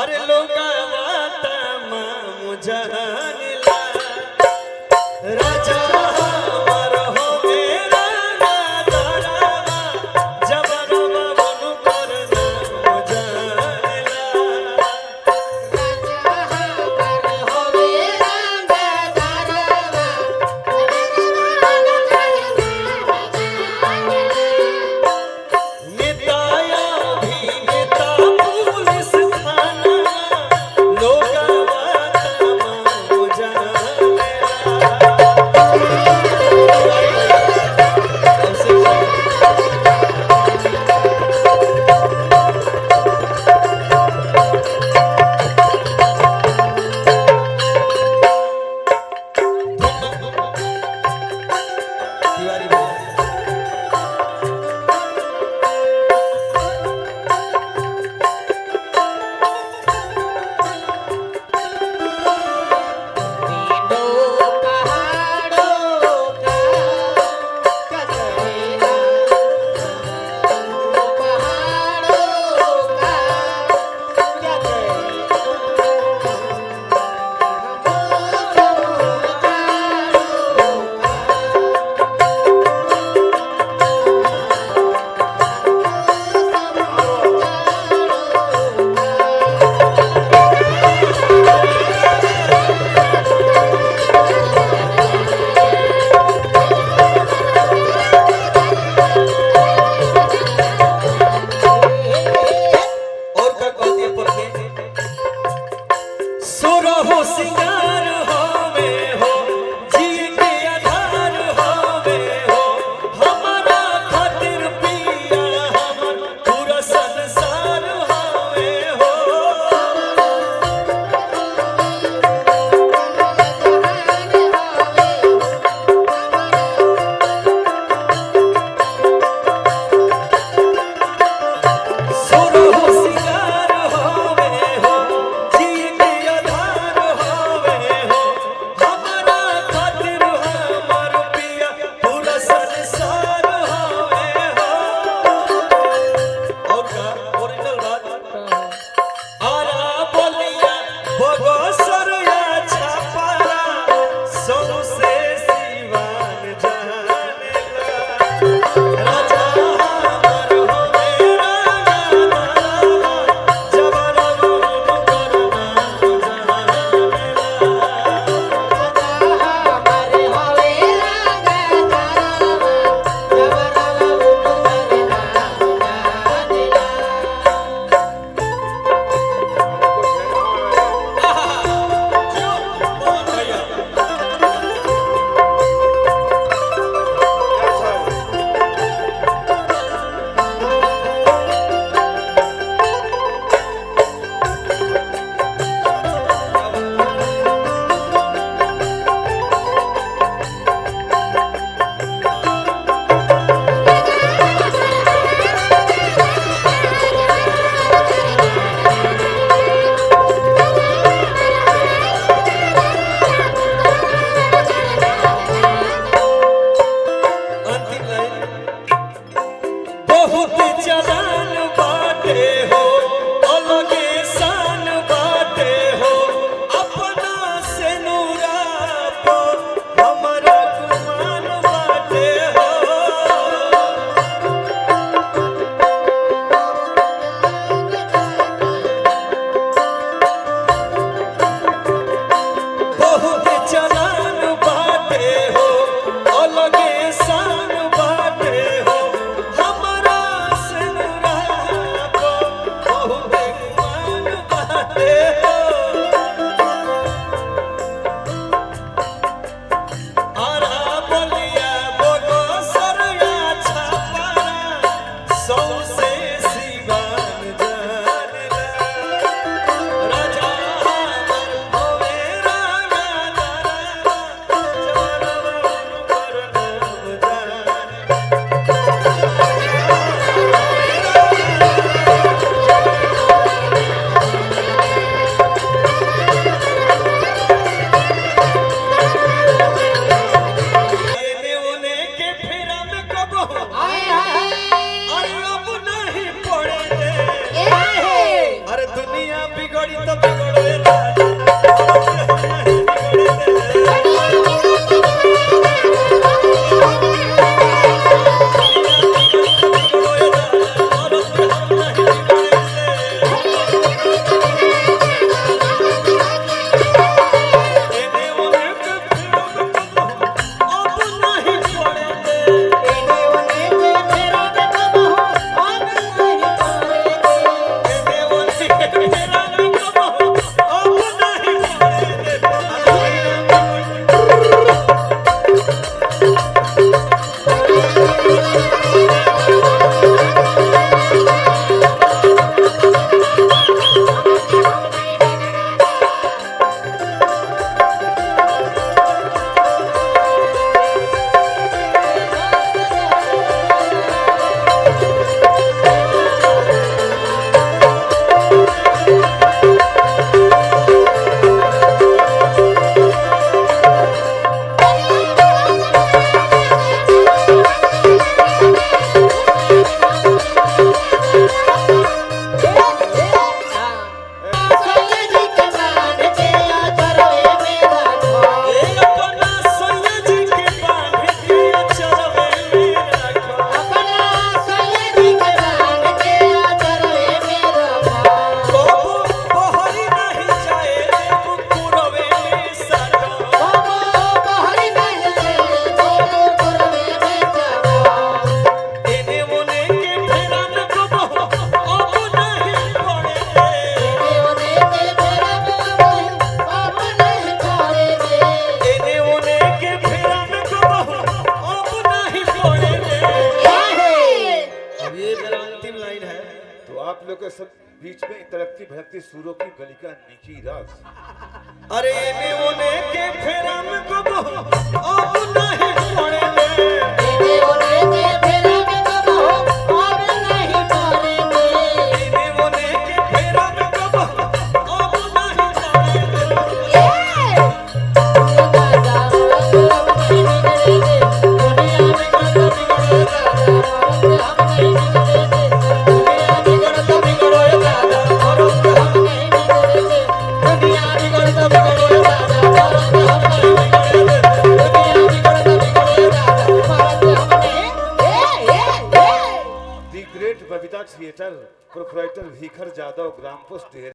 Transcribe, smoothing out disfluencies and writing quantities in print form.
अरे लोका वाता मुझानिला राजा हमार हो मेरा दारावा जबरवा मनु करना मुझानिला राजा हमार हो मेरा दारावा जबरवा निताया अभिनेता पुलिस थाना लोका वाता तिवारी भाई तीनों पहाड़ों का कतरेला पहाड़ों का और का कहती पत्नी सुरो हो सिंगार होवे हो जी के आधार होवे हो हमारा खातिर पिया हमर पूरा संसार होवे हो सुरो हो सिंगार होवे हो जी के आधार होवे हो हमारा खातिर हमर पिया पूरा संसार होवे हो और का ओरिजिनल बात आरा बोलिया भगो सरया छापारा सोनू से सिवान जानेला राजा हमार हो मेरा दारावा जबरवा मनु करना मुझानिला हमारे हवेला दारावा जबरवा मनु करना बीच में तड़कती भड़कती सूरों की गली का निकी राज। अरे ने के फेरा में कब अब नहीं